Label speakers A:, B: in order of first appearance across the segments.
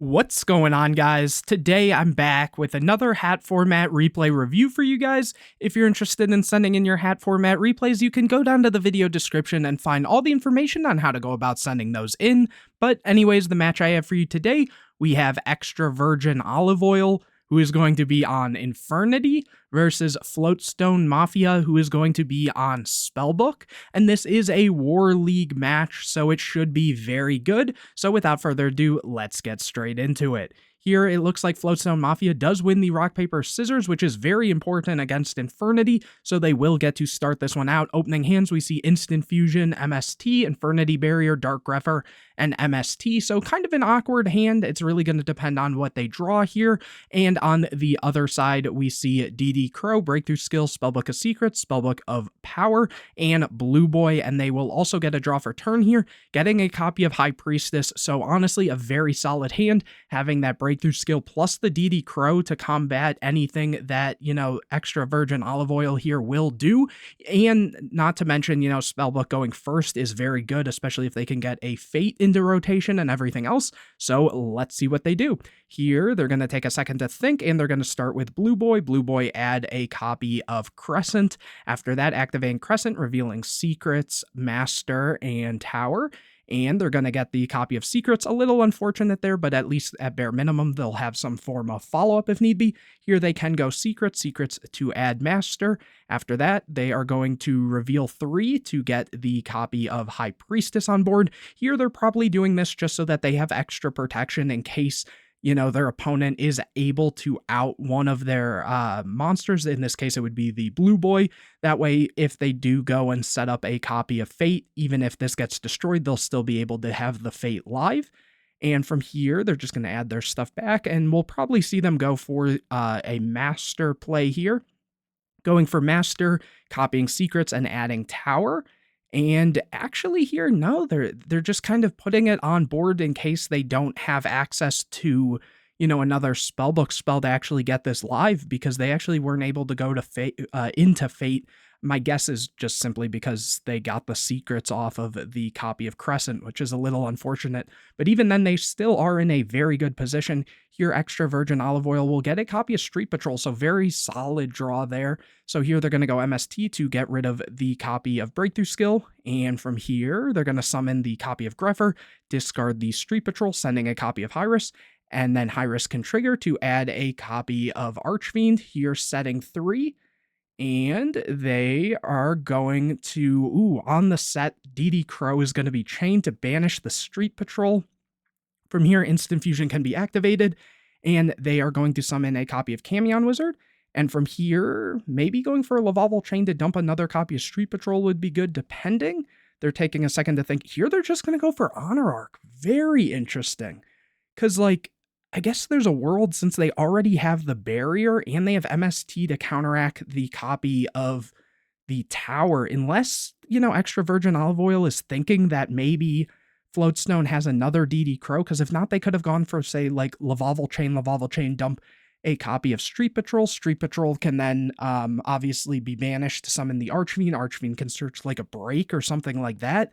A: What's going on, guys? Today I'm back with another H.A.T format replay review for you guys. If you're interested in sending in your H.A.T format replays, you can go down to the video description and find all the information on how to go about sending those in. But anyways, the match I have for you today, we have Extra Virgin Olive Oil, who is going to be on Infernity, versus Floatstone Mafia, who is going to be on Spellbook. And this is a War League match, so it should be very good. So without further ado, let's get straight into it. Here, it looks like Floatstone Mafia does win the rock, paper, scissors, which is very important against Infernity, so they will get to start this one out. Opening hands, we see Instant Fusion, MST, Infernity Barrier, Dark Grepher, and MST, so kind of an awkward hand. It's really going to depend on what they draw here. And on the other side, we see DD Crow, Breakthrough Skill, Spellbook of Secrets, Spellbook of Power, and Blue Boy, and they will also get a draw for turn here, getting a copy of High Priestess, so honestly, a very solid hand, having that Breakthrough Skill plus the DD Crow to combat anything that, Extra Virgin Olive Oil here will do. And not to mention, Spellbook going first is very good, especially if they can get a Fate into rotation and everything else. So let's see what they do. Here, they're going to take a second to think, and they're going to start with Blue Boy. Blue Boy add a copy of Crescent. After that, activating Crescent, revealing Secrets, Master, and Tower. And they're going to get the copy of Secrets. A little unfortunate there, but at least at bare minimum, they'll have some form of follow-up if need be. Here they can go Secrets to add Master. After that, they are going to reveal 3 to get the copy of High Priestess on board. Here they're probably doing this just so that they have extra protection in case their opponent is able to out one of their monsters. In this case, it would be the Blue Boy. That way, if they do go and set up a copy of Fate, even if this gets destroyed, they'll still be able to have the Fate live. And from here, they're just going to add their stuff back, and we'll probably see them go for a Master play here. Going for Master, copying Secrets, and adding Tower. And actually here, no, they're just kind of putting it on board in case they don't have access to, another Spellbook spell to actually get this live, because they actually weren't able to go to Fate, into Fate. My guess is just simply because they got the Secrets off of the copy of Crescent, which is a little unfortunate. But even then, they still are in a very good position. Here, Extra Virgin Olive Oil will get a copy of Street Patrol, so very solid draw there. So here they're going to go MST to get rid of the copy of Breakthrough Skill. And from here, they're going to summon the copy of Grepher, discard the Street Patrol, sending a copy of High-Risk. And then High-Risk can trigger to add a copy of Archfiend, here setting 3. And they are going to, on the set, DD Crow is going to be chained to banish the Street Patrol. From here, Instant Fusion can be activated, and they are going to summon a copy of Camion Wizard. And from here, maybe going for a Lavalval Chain to dump another copy of Street Patrol would be good, depending. They're taking a second to think. Here, they're just going to go for Honor Arc. Very interesting. Because, I guess there's a world, since they already have the barrier and they have MST to counteract the copy of the Tower, unless, Extra Virgin Olive Oil is thinking that maybe Floatstone has another DD Crow, because if not, they could have gone for, say, Lavalval Chain, dump a copy of Street Patrol. Street Patrol can then obviously be banished to summon the Archfiend. Archfiend can search a break or something like that.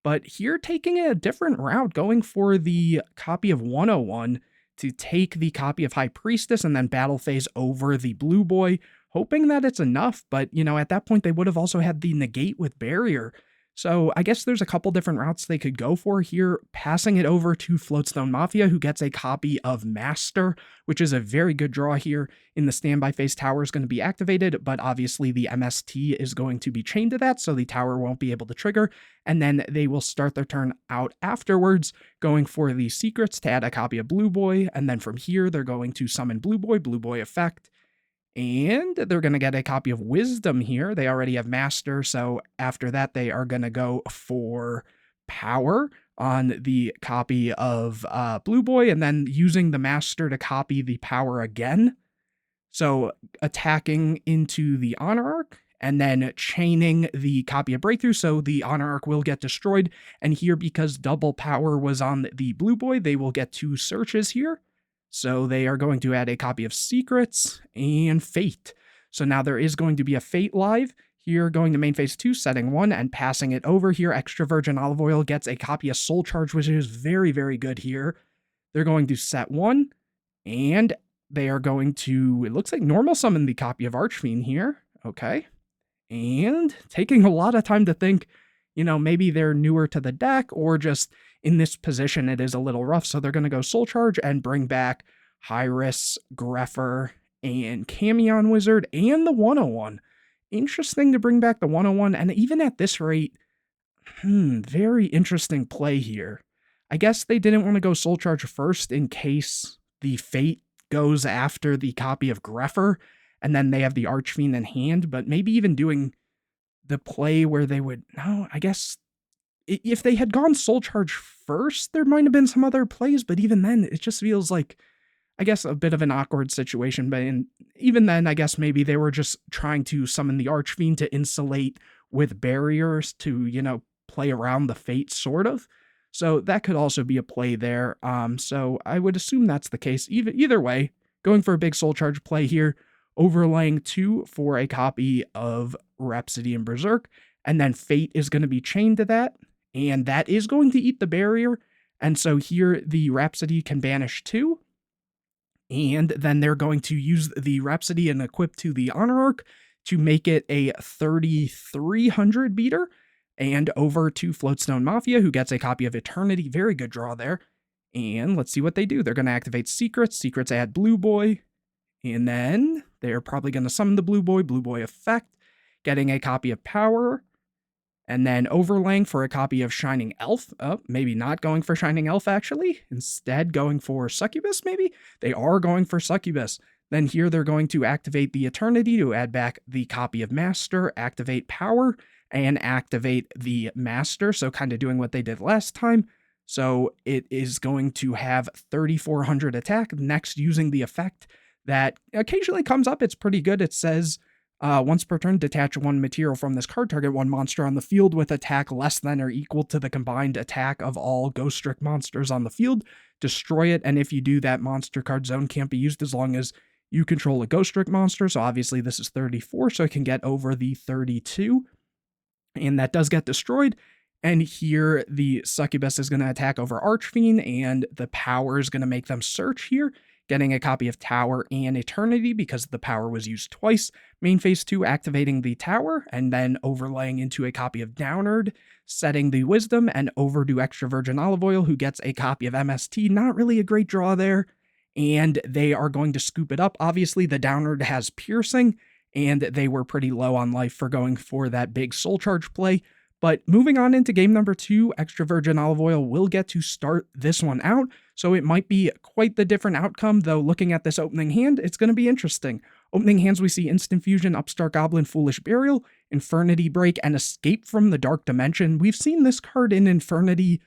A: But here, taking a different route, going for the copy of 101, to take the copy of High Priestess and then battle phase over the Blue Boy, hoping that it's enough, but, at that point, they would have also had the negate with Barrier. So I guess there's a couple different routes they could go for here, passing it over to Floatstone Mafia, who gets a copy of Master, which is a very good draw here. In the standby phase, Tower is going to be activated, but obviously the MST is going to be chained to that, so the Tower won't be able to trigger, and then they will start their turn out afterwards, going for the Secrets to add a copy of Blue Boy, and then from here, they're going to summon Blue Boy effect, and they're going to get a copy of Wisdom here. They already have Master, so after that, they are going to go for Power on the copy of Blue Boy, and then using the Master to copy the Power again. So attacking into the Honor Arc, and then chaining the copy of Breakthrough, so the Honor Arc will get destroyed. And here, because double Power was on the Blue Boy, they will get 2 searches here. So they are going to add a copy of Secrets and Fate. So now there is going to be a Fate live. Here, going to main phase 2, setting 1, and passing it over here. Extra Virgin Olive Oil gets a copy of Soul Charge, which is very, very good here. They're going to set 1, and they are going to, it looks like, normal summon the copy of Archfiend here. Okay. And taking a lot of time to think, maybe they're newer to the deck, or just in this position it is a little rough, so they're going to go Soul Charge and bring back Hyris, Grepher, and Camion Wizard, and the 101. Interesting to bring back the 101, and even at this rate, very interesting play here. I guess they didn't want to go Soul Charge first in case the Fate goes after the copy of Grepher, and then they have the Archfiend in hand, but maybe even doing the play where they would, no, I guess if they had gone Soul Charge first, there might have been some other plays, but even then, it just feels like, I guess, a bit of an awkward situation. But even then, I guess maybe they were just trying to summon the Archfiend to insulate with barriers to, play around the Fate, sort of. So that could also be a play there. So I would assume that's the case. Either way, going for a big Soul Charge play here, overlaying 2 for a copy of Rhapsody and Berserk, and then Fate is going to be chained to that, and that is going to eat the barrier, and so here the Rhapsody can banish 2, and then they're going to use the Rhapsody and equip to the Honor Arc to make it a 3,300 beater, and over to Floatstone Mafia, who gets a copy of Eternity. Very good draw there. And let's see what they do. They're going to activate Secrets. Secrets add Blue Boy. And then they're probably going to summon the Blue Boy effect, getting a copy of Power. And then overlaying for a copy of Shining Elf. Oh, maybe not going for Shining Elf, actually. Instead, going for Succubus, maybe? They are going for Succubus. Then here they're going to activate the Eternity to add back the copy of Master, activate Power, and activate the Master. So kind of doing what they did last time. So it is going to have 3,400 attack. Next, using the effect that occasionally comes up. It's pretty good. It says, once per turn, detach 1 material from this card, target 1 monster on the field with attack less than or equal to the combined attack of all Ghost Strict monsters on the field. Destroy it, and if you do, that monster card zone can't be used as long as you control a Ghost Strict monster. So obviously this is 34, so it can get over the 32. And that does get destroyed. And here the Succubus is going to attack over Archfiend, and the Power is going to make them search here, getting a copy of Tower and Eternity because the Power was used twice. Main phase 2, activating the Tower, and then overlaying into a copy of Downard, setting the Wisdom, and over to Extra Virgin Olive Oil, who gets a copy of MST. Not really a great draw there, and they are going to scoop it up. Obviously, the Downard has Piercing, and they were pretty low on life for going for that big Soul Charge play. But moving on into game number 2, Extra Virgin Olive Oil will get to start this one out, so it might be quite the different outcome, though looking at this opening hand, it's going to be interesting. Opening hands, we see Instant Fusion, Upstart Goblin, Foolish Burial, Infernity Break, and Escape from the Dark Dimension. We've seen this card in Infernity,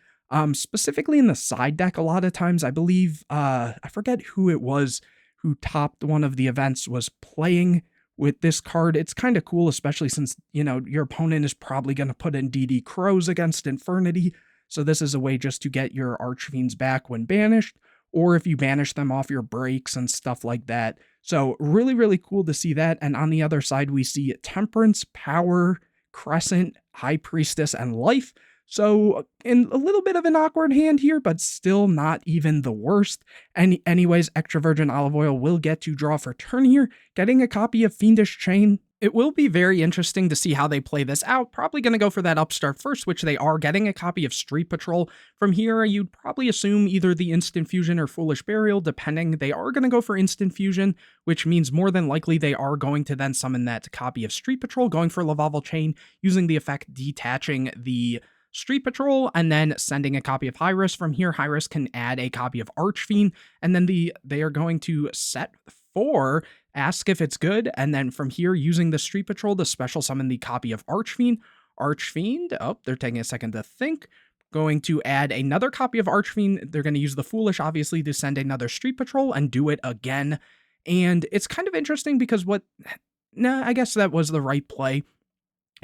A: specifically in the side deck a lot of times. I believe, I forget who it was who topped one of the events was playing with this card. It's kind of cool, especially since, your opponent is probably going to put in DD Crows against Infernity. So this is a way just to get your Archfiends back when banished, or if you banish them off your breaks and stuff like that. So really, really cool to see that. And on the other side, we see Temperance, Power, Crescent, High Priestess, and Life. So in a little bit of an awkward hand here, but still not even the worst. And anyways, Extra Virgin Olive Oil will get to draw for turn here, getting a copy of Fiendish Chain. It will be very interesting to see how they play this out. Probably going to go for that Upstart first, which they are, getting a copy of Street Patrol. From here, you'd probably assume either the Instant Fusion or Foolish Burial, depending. They are going to go for Instant Fusion, which means more than likely they are going to then summon that copy of Street Patrol, going for Lavalval Chain, using the effect detaching the Street Patrol, and then sending a copy of Hyris. From here, Hyris can add a copy of Archfiend, and then they are going to set 4, ask if it's good, and then from here, using the Street Patrol to special summon the copy of Archfiend. Archfiend, oh, they're taking a second to think. Going to add another copy of Archfiend. They're going to use the Foolish, obviously, to send another Street Patrol and do it again. And it's kind of interesting because I guess that was the right play.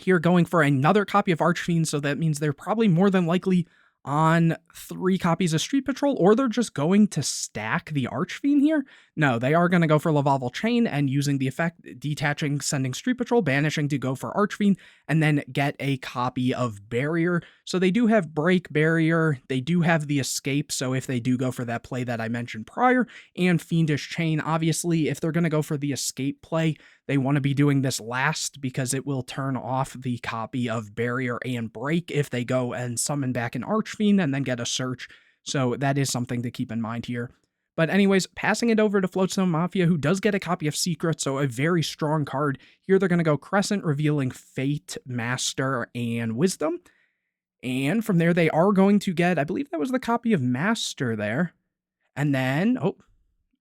A: Here, going for another copy of Archfiend, so that means they're probably more than likely on 3 copies of Street Patrol, or they're just going to stack the Archfiend here. No, they are going to go for Lavalval Chain and using the effect, detaching, sending Street Patrol, banishing to go for Archfiend, and then get a copy of Barrier. So they do have Break, Barrier, they do have the Escape, so if they do go for that play that I mentioned prior, and Fiendish Chain, obviously, if they're going to go for the Escape play, they want to be doing this last because it will turn off the copy of Barrier and Break if they go and summon back an Archfiend and then get a Search. So that is something to keep in mind here. But anyways, passing it over to Floatstone Mafia, who does get a copy of Secret, so a very strong card. Here they're going to go Crescent, revealing Fate, Master, and Wisdom. And from there, they are going to get, I believe that was the copy of Master there. And then,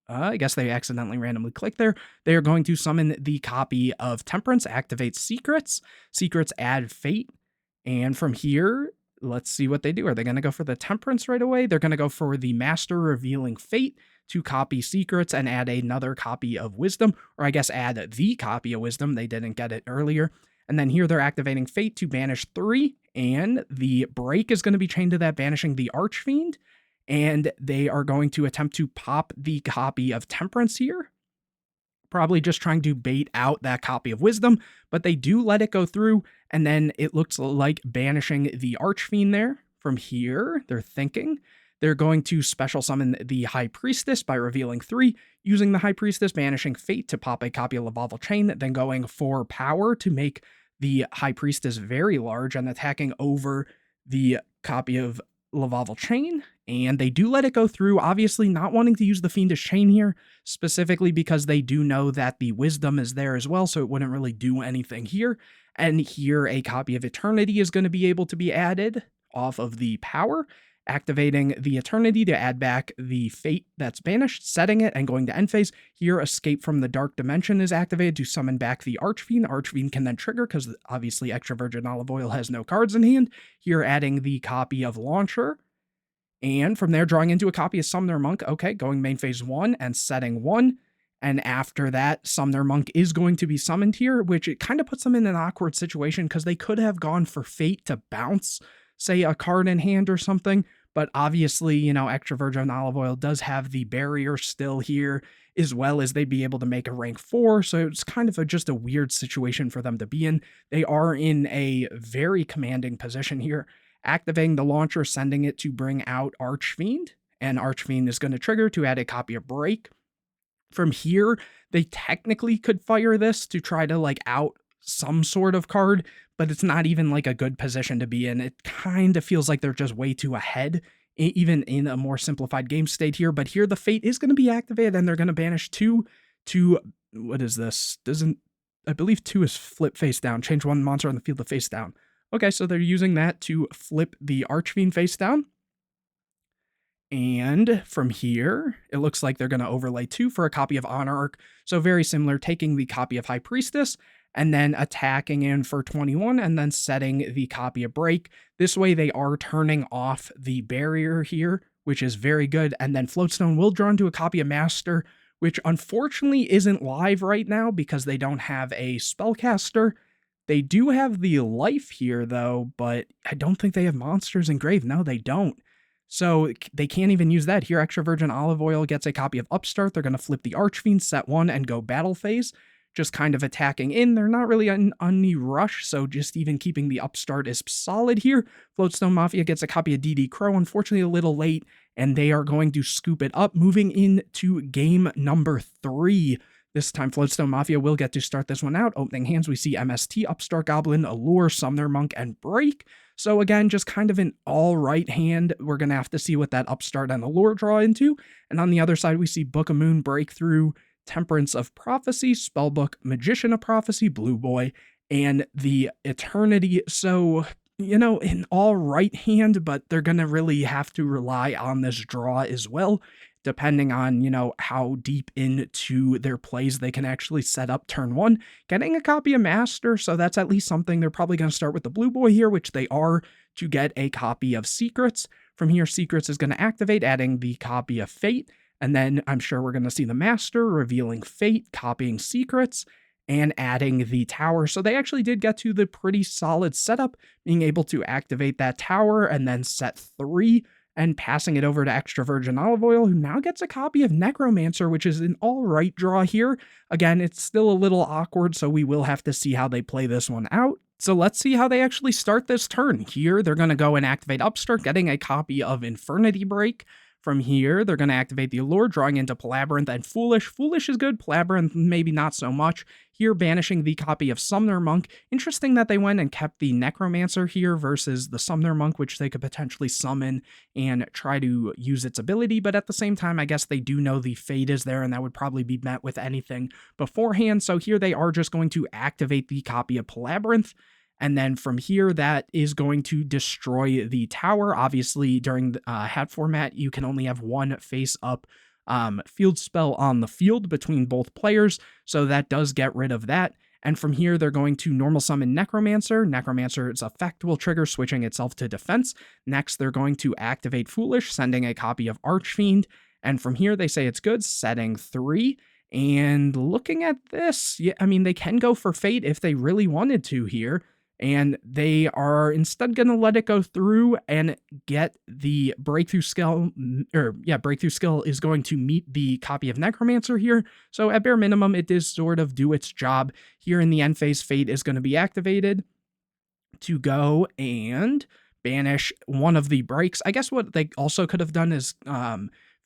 A: I guess they accidentally randomly clicked there. They are going to summon the copy of Temperance, activate Secrets. Secrets add Fate. And from here, let's see what they do. Are they going to go for the Temperance right away? They're going to go for the Master, revealing Fate to copy Secrets and add another copy of Wisdom. Or I guess add the copy of Wisdom. They didn't get it earlier. And then here they're activating Fate to banish 3. And the Break is going to be chained to that, banishing the Archfiend. And they are going to attempt to pop the copy of Temperance here. Probably just trying to bait out that copy of Wisdom, but they do let it go through, and then it looks like banishing the Archfiend there. From here, they're thinking they're going to special summon the High Priestess by revealing 3, using the High Priestess, banishing Fate to pop a copy of Lavalval Chain, then going for power to make the High Priestess very large and attacking over the copy of Lavalval Chain, and they do let it go through, obviously not wanting to use the Fiendish Chain here, specifically because they do know that the Wisdom is there as well, so it wouldn't really do anything here. And here a copy of Eternity is going to be able to be added off of the power, activating the Eternity to add back the Fate that's banished, setting it, and going to end phase. Here, Escape from the Dark Dimension is activated to summon back the Archfiend. Archfiend can then trigger because obviously Extra Virgin Olive Oil has no cards in hand. Here, adding the copy of Launcher. And from there, drawing into a copy of Summoner Monk. Okay, going main phase 1 and setting 1. And after that, Summoner Monk is going to be summoned here, which it kind of puts them in an awkward situation because they could have gone for Fate to bounce, say, a card in hand or something. But obviously, you know, Extra Virgin Olive Oil does have the Barrier still here, as well as they'd be able to make a rank 4. So it's kind of just a weird situation for them to be in. They are in a very commanding position here. Activating the Launcher, sending it to bring out Archfiend, and Archfiend is going to trigger to add a copy of Break. From here, they technically could fire this to try to like out some sort of card, but it's not even like a good position to be in. It kind of feels like they're just way too ahead, even in a more simplified game state here. But here the Fate is going to be activated, and they're going to banish 2 to, what is this? I believe 2 is flip face down. Change 1 monster on the field to face down. Okay, so they're using that to flip the Archfiend face down. And from here, it looks like they're going to overlay 2 for a copy of Honor Arc. So very similar, taking the copy of High Priestess and then attacking in for 21 and then setting the copy of Break. This way they are turning off the Barrier here, which is very good. And then Floatstone will draw into a copy of Master, which unfortunately isn't live right now because they don't have a Spellcaster. They do have the Life here, though, but I don't think they have monsters engraved. No, they don't. So they can't even use that. Here, Extra Virgin Olive Oil gets a copy of Upstart. They're going to flip the Archfiend, set 1, and go battle phase. Just kind of attacking in. They're not really on any rush, so just even keeping the Upstart is solid here. Floatstone Mafia gets a copy of DD Crow, unfortunately a little late, and they are going to scoop it up, moving into game number 3. This time, Floatstone Mafia will get to start this one out. Opening hands, we see MST, Upstart Goblin, Allure, Summoner Monk, and Break. So again, just kind of an all-right hand. We're going to have to see what that Upstart and Allure draw into. And on the other side, we see Book of Moon, Breakthrough, Temperance of Prophecy, Spellbook, Magician of Prophecy, Blue Boy, and the Eternity. So, you know, an all-right hand, but they're going to really have to rely on this draw as well, depending on, you know, how deep into their plays they can actually set up turn 1. Getting a copy of Master, so that's at least something. They're probably going to start with the Blue Boy here, which they are, to get a copy of Secrets. From here, Secrets is going to activate, adding the copy of Fate, and then I'm sure we're going to see the Master revealing Fate, copying Secrets, and adding the tower. So they actually did get to the pretty solid setup, being able to activate that tower and then set 3 and passing it over to Extra Virgin Olive Oil, who now gets a copy of Necromancer, which is an alright draw here. Again, it's still a little awkward, so we will have to see how they play this one out. So let's see how they actually start this turn. Here, they're going to go and activate Upstart, getting a copy of Infernity Break. From here, they're going to activate the Allure, drawing into Palabyrinth and Foolish. Foolish is good, Palabyrinth maybe not so much. Here, banishing the copy of Summoner Monk. Interesting that they went and kept the Necromancer here versus the Summoner Monk, which they could potentially summon and try to use its ability, but at the same time, I guess they do know the Fate is there, and that would probably be met with anything beforehand. So here they are just going to activate the copy of Palabyrinth. And then from here, that is going to destroy the tower. Obviously, during the H.A.T format, you can only have one face-up field spell on the field between both players, so that does get rid of that. And from here, they're going to normal summon Necromancer. Necromancer's effect will trigger, switching itself to defense. Next, they're going to activate Foolish, sending a copy of Archfiend. And from here, they say it's good, setting 3. And looking at this, yeah, I mean, they can go for Fate if they really wanted to here. And they are instead going to let it go through and get the breakthrough skill, breakthrough skill is going to meet the copy of Necromancer here. So at bare minimum, it does sort of do its job. Here in the end phase, Fate is going to be activated to go and banish one of the breaks. I guess what they also could have done is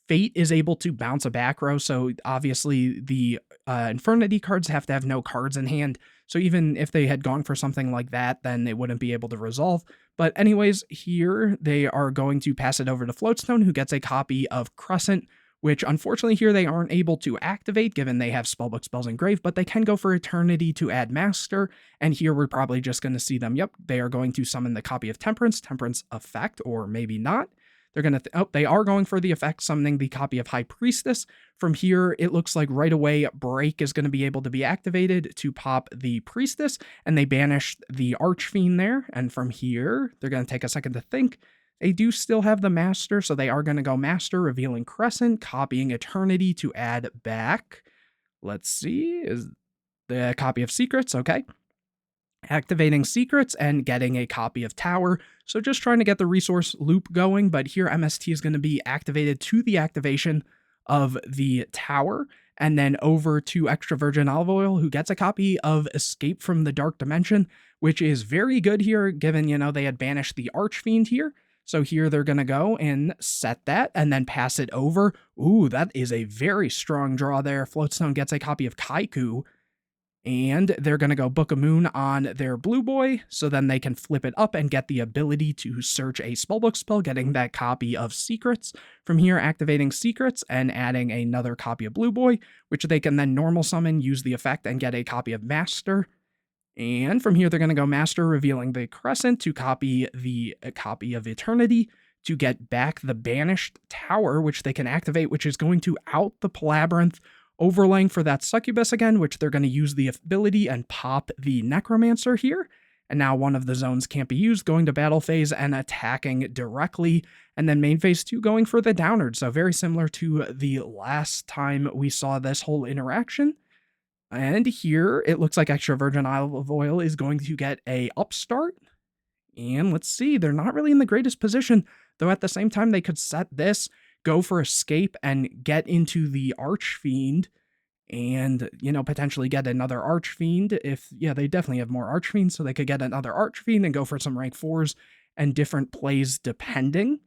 A: Fate is able to bounce a back row, so obviously the Infernity cards have to have no cards in hand, so even if they had gone for something like that, then they wouldn't be able to resolve. But anyways, here they are going to pass it over to Floatstone, who gets a copy of Crescent, which unfortunately here they aren't able to activate given they have Spellbook Spells Engraved, but they can go for Eternity to add Master, and here we're probably just going to see them, yep, they are going to summon the copy of Temperance effect, or maybe not. They're going to, they are going for the effect, summoning the copy of High Priestess. From here, it looks like right away, Break is going to be able to be activated to pop the Priestess, and they banished the Archfiend there. And from here, they're going to take a second to think. They do still have the Master, so they are going to go Master, revealing Crescent, copying Eternity to add back. Let's see, is the copy of Secrets, okay. Activating Secrets and getting a copy of Tower. So just trying to get the resource loop going, but here MST is going to be activated to the activation of the Tower, and then over to Extra Virgin Olive Oil, who gets a copy of Escape from the Dark Dimension, which is very good here, given, you know, they had banished the Archfiend here. So here they're going to go and set that and then pass it over. Ooh, that is a very strong draw there. Floatstone gets a copy of Kaiku, and they're going to go Book of Moon on their Blue Boy, so then they can flip it up and get the ability to search a Spellbook spell, getting that copy of Secrets. From here, activating Secrets and adding another copy of Blue Boy, which they can then normal summon, use the effect, and get a copy of Master. And from here, they're going to go Master, revealing the Crescent to copy a copy of Eternity to get back the banished Tower, which they can activate, which is going to out the Palabyrinth, overlaying for that Succubus again, which they're going to use the ability and pop the Necromancer here. And now one of the zones can't be used, going to battle phase and attacking directly. And then main phase 2 going for the Downward. So very similar to the last time we saw this whole interaction. And here it looks like Extra Virgin Olive Oil is going to get a Upstart. And let's see, they're not really in the greatest position, though at the same time they could set this, go for Escape, and get into the Archfiend, and, you know, potentially get another Archfiend if, yeah, they definitely have more Archfiends, so they could get another Archfiend and go for some rank 4s and different plays depending.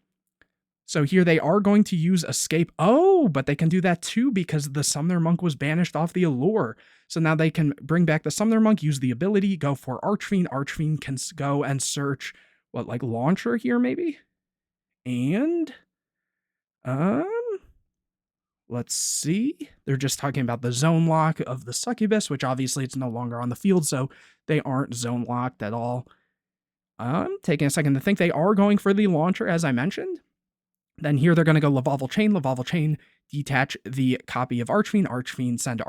A: So here they are going to use Escape. Oh, but they can do that too because the Summoner Monk was banished off the Allure. So now they can bring back the Summoner Monk, use the ability, go for Archfiend. Archfiend can go and search, what, like Launcher here maybe? And let's see. They're just talking about the zone lock of the Succubus, which obviously it's no longer on the field, so they aren't zone locked at all. Taking a second to think, they are going for the Launcher, as I mentioned. Then here they're going to go Lavalval Chain, detach the copy of Archfiend, Archfiend send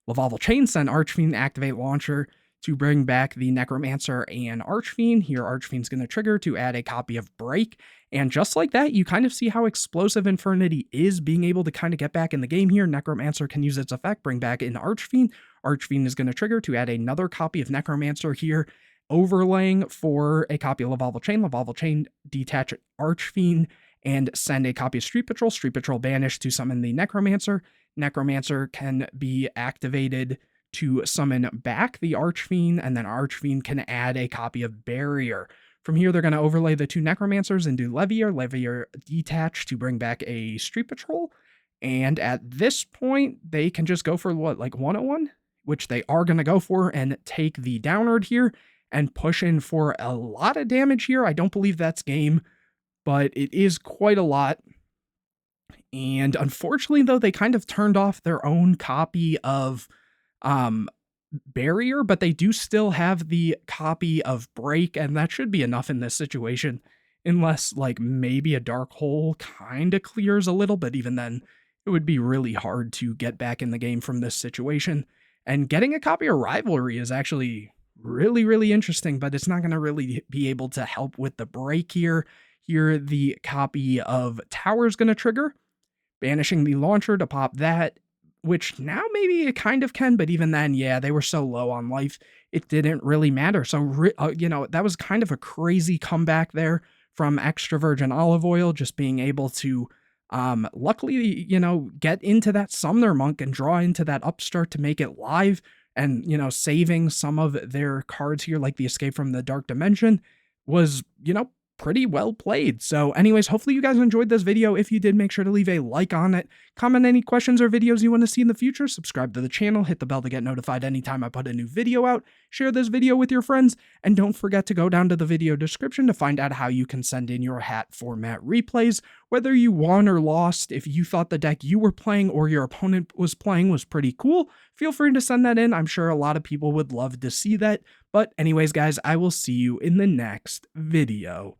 A: Lavalval Chain, send Archfiend, activate Launcher to bring back the Necromancer and Archfiend. Here, Archfiend's going to trigger to add a copy of Break. And just like that, you kind of see how explosive Infernity is, being able to kind of get back in the game here. Necromancer can use its effect, bring back in Archfiend. Archfiend is going to trigger to add another copy of Necromancer here, overlaying for a copy of Lavalval Chain, detach Archfiend, and send a copy of Street Patrol banish to summon the Necromancer. Necromancer can be activated to summon back the Archfiend, and then Archfiend can add a copy of Barrier. From here, they're going to overlay the two Necromancers and do Levier detach to bring back a Street Patrol. And at this point, they can just go for what, like 101? Which they are going to go for, and take the Downward here and push in for a lot of damage here. I don't believe that's game, but it is quite a lot. And unfortunately, though, they kind of turned off their own copy of Barrier, but they do still have the copy of Break, and that should be enough in this situation, unless like maybe a Dark Hole kind of clears a little, but even then it would be really hard to get back in the game from this situation. And getting a copy of Rivalry is actually really interesting, but it's not going to really be able to help with the Break here. Here, the copy of Tower is going to trigger, banishing the launcher to pop that, which now maybe it kind of can, but even then, yeah, they were so low on life, it didn't really matter. So, you know, that was kind of a crazy comeback there from Extra Virgin Olive Oil, just being able to, luckily, you know, get into that Summoner Monk and draw into that Upstart to make it live, and, you know, saving some of their cards here, like the Escape from the Dark Dimension, was, you know, pretty well played. So anyways, hopefully you guys enjoyed this video. If you did, make sure to leave a like on it, comment any questions or videos you want to see in the future, subscribe to the channel, hit the bell to get notified anytime I put a new video out, share this video with your friends, and don't forget to go down to the video description to find out how you can send in your hat format replays, whether you won or lost. If you thought the deck you were playing or your opponent was playing was pretty cool, feel free to send that in. I'm sure a lot of people would love to see that. But anyways, guys, I will see you in the next video.